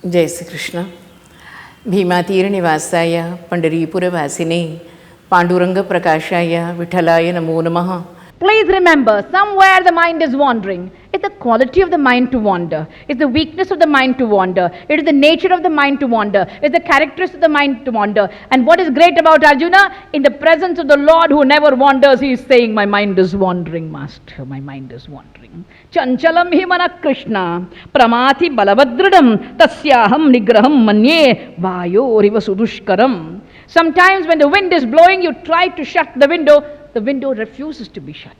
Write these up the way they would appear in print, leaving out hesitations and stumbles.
जय श्री कृष्ण. भीमातीरनिवासाय पंढरीपुरवासिने पांडुरंग प्रकाशाय विठ्ठलाय नमो नमः. Please remember, somewhere the mind is wandering. It's the quality of the mind to wander. It's the weakness of the mind to wander. It is the nature of the mind to wander. It's the characteristics of the mind to wander. And what is great about Arjuna? In the presence of the Lord who never wanders, he is saying, my mind is wandering, Master. My mind is wandering. Chanchalam hi mana Krishna, pramati balavadridam, tasyaham nigraham manye, vayoriva sudushkaram. Sometimes when the wind is blowing, you try to shut the window refuses to be shut.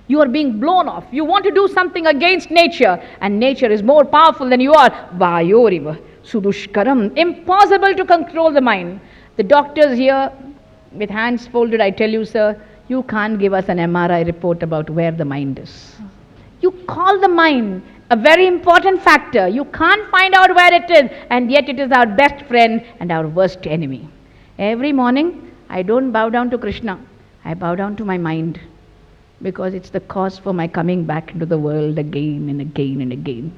You are being blown off. You want to do something against nature, and nature is more powerful than you are. Vayoriva sudushkaram. Impossible to control the mind. The doctors here, with hands folded, I tell you, sir, you can't give us an MRI report about where the mind is. You call the mind a very important factor. You can't find out where it is, and yet it is our best friend and our worst enemy. Every morning, I don't bow down to Krishna. I bow down to my mind, because it's the cause for my coming back into the world again and again and again.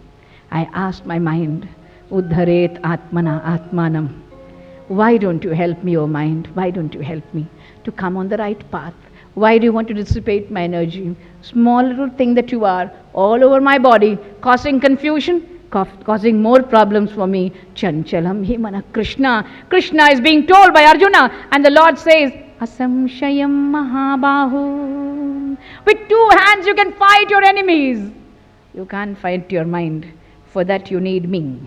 I ask my mind, Uddharet Atmana Atmanam. Why don't you help me, O mind? Why don't you help me to come on the right path? Why do you want to dissipate my energy? Small little thing that you are, all over my body, causing confusion, causing more problems for me. Chanchalam hi mana Krishna. Krishna is being told by Arjuna, and the Lord says, Asamshayam Mahabahu. With 2 hands you can fight your enemies. You can't fight your mind. For that you need me.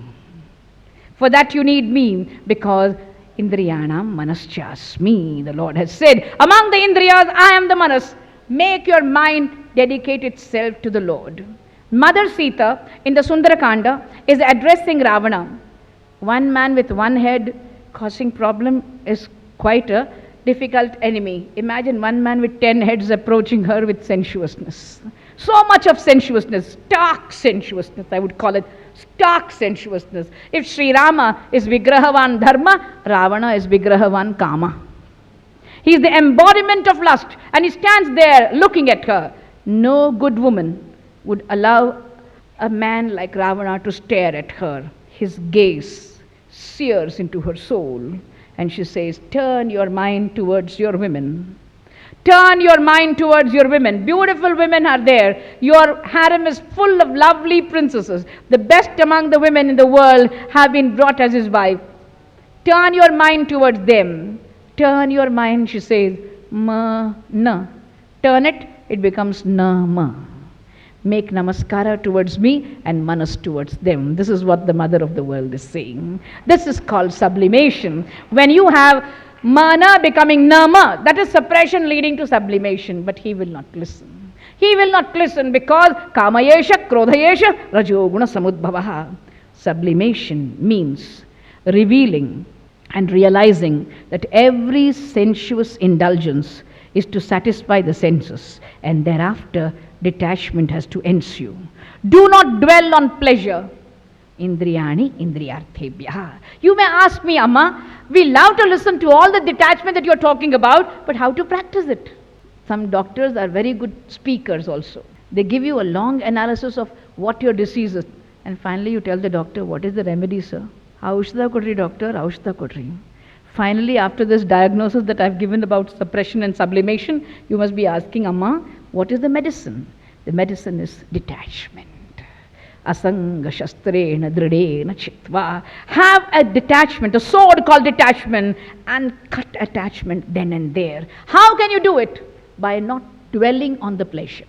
For that you need me, because Indriyanam Manaschasmi. The Lord has said, among the Indriyas, I am the Manas. Make your mind dedicate itself to the Lord. Mother Sita in the Sundarakanda is addressing Ravana. One man with 1 head causing problem is quite a difficult enemy. Imagine 1 man with 10 heads approaching her with sensuousness. So much of sensuousness, stark sensuousness, I would call it stark sensuousness. If Sri Rama is Vigrahavan Dharma, Ravana is Vigrahavan Kama. He is the embodiment of lust, and he stands there looking at her. No good woman would allow a man like Ravana to stare at her. His gaze sears into her soul. And she says, turn your mind towards your women. Turn your mind towards your women. Beautiful women are there. Your harem is full of lovely princesses. The best among the women in the world have been brought as his wife. Turn your mind towards them. Turn your mind, she says, ma, na. Turn it, it becomes na, ma. Make namaskara towards me and manas towards them. This is what the mother of the world is saying. This is called sublimation. When you have mana becoming nama, that is suppression leading to sublimation. But he will not listen. He will not listen because kamayesha, krodhayesha, rajoguna samudbhavaha. Sublimation means revealing and realizing that every sensuous indulgence is to satisfy the senses, and thereafter detachment has to ensue. Do not dwell on pleasure. Indriyani indriyarthebhya. You may ask me, Amma, we love to listen to all the detachment that you're talking about, but how to practice it? Some doctors are very good speakers also. They give you a long analysis of what your disease is, and finally you tell the doctor, what is the remedy, sir? Aushadha kodri, doctor, aushadha kodri. Finally, after this diagnosis that I've given about suppression and sublimation, you must be asking, Amma, what is the medicine? The medicine is detachment. Asanga shastrena dridena chitva. Have a detachment, a sword called detachment, and cut attachment then and there. How can you do it? By not dwelling on the pleasure.